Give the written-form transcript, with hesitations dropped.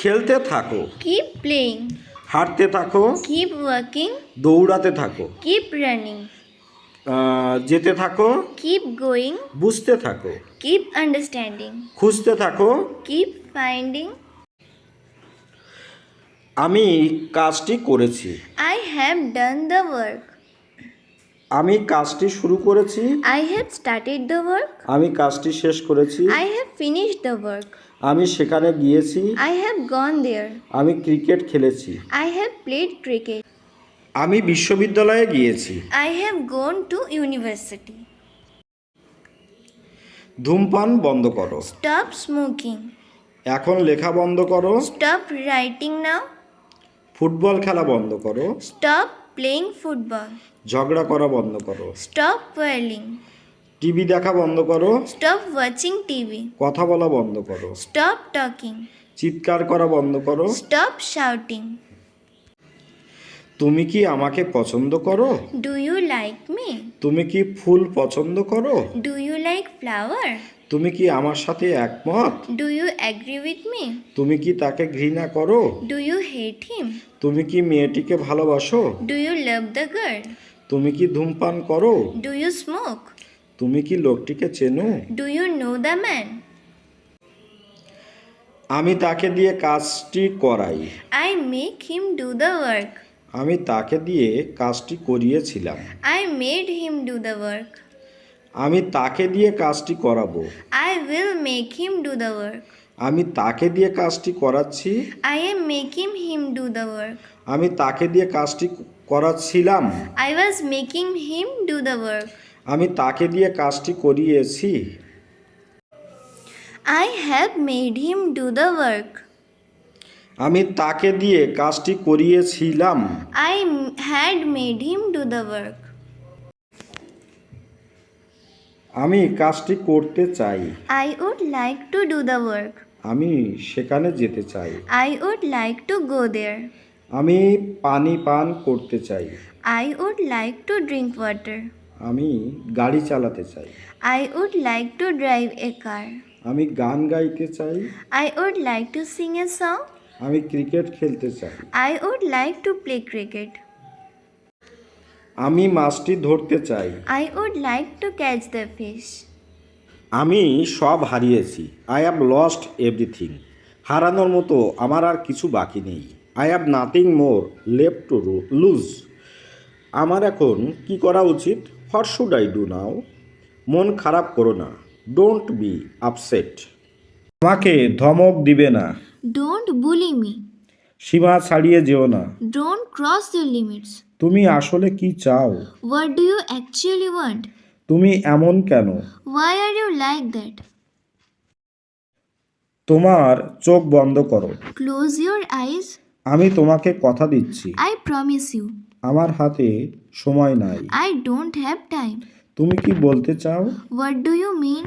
খেলতে থাকো। Keep playing. হাঁটতে থাকো। Keep working. দৌড়াতে থাকো। Keep running. যেতে থাকো। Keep going. বুঝতে থাকো। Keep understanding. খুঁজতে থাকো। Keep finding. আমি কাজটি করেছি। I have done the work. আমি কাজটি শুরু করেছি। I have started the work. আমি কাজটি শেষ করেছি। I have finished the work. আমি সেখানে গিয়েছি। I have gone there. আমি ক্রিকেট খেলেছি। I have played cricket. আমি বিশ্ববিদ্যালয়ে গিয়েছি। I have gone to university. ধূমপান বন্ধ করো। Stop smoking. এখন লেখা বন্ধ করো। Stop writing now. ফুটবল খেলা বন্ধ করো। Stop playing football. ঝগড়া করা বন্ধ করো। Stop quarreling. টিভি দেখা বন্ধ করো। Stop watching TV. কথা বলা বন্ধ করো। Stop talking. চিৎকার করা বন্ধ করো। Stop shouting. তুমি কি আমাকে পছন্দ করো? Do you like me? তুমি কি ফুল পছন্দ করো? Do you like flower? তুমি কি আমার সাথে একমত? Do you agree with me? তুমি কি তাকে ঘৃণা করো? Do you hate him? তুমি কি মেয়েটিকে ভালোবাসো? Do you love the girl? তুমি কি ধূমপান করো? Do you smoke? তুমি কি লোকটিকে চেনো? Do you know the man? আমি তাকে দিয়ে কাজটি করাই। I make him do the work. আমি তাকে দিয়ে কাজটি করিয়েছিলাম। I made him do the work. আমি তাকে দিয়ে কাজটি করাবো। I will make him do the work. আমি তাকে দিয়ে কাজটি করাচ্ছি। I am making him do the work. আমি তাকে দিয়ে কাজটি করাচ্ছিলাম। I was making him do the work. আমি তাকে দিয়ে কাজটি করিয়েছি। I have made him do the work. আমি তাকে দিয়ে কাজটি করিয়েছিলাম। I had made him do the work. আমি কাজটি করতে চাই। I would like to do the work. আমি সেখানে যেতে চাই। I would like to go there. আমি পানি পান করতে চাই। I would like to drink water. আমি গাড়ি চালাতে চাই। I would like to drive a car. আমি গান গাইতে চাই। I would like to sing a song. আমি ক্রিকেট খেলতে চাই। I would like to play cricket. আমি মাছটি ধরতে চাই। I would like to catch the fish. আমি সব হারিয়েছি। I have lost everything. হারানোর মতো আমার আর কিছু বাকি নেই। I have nothing more left to lose. আমার এখন কি করা উচিত? What should I do now? মন খারাপ করো না। Don't be upset. আমাকে ধমক দিবে না। Don't bully me. সীমা ছাড়িয়ে যেও না। Don't cross your limits. তুমি আসলে কি চাও? What do you actually want? তুমি এমন কেন? Why are you like that? তোমার চোখ বন্ধ করো। Close your eyes. আমি তোমাকে কথা দিচ্ছি। I promise you. আমার হাতে সময় নাই। I don't have time. তুমি কি বলতে চাও? What do you mean?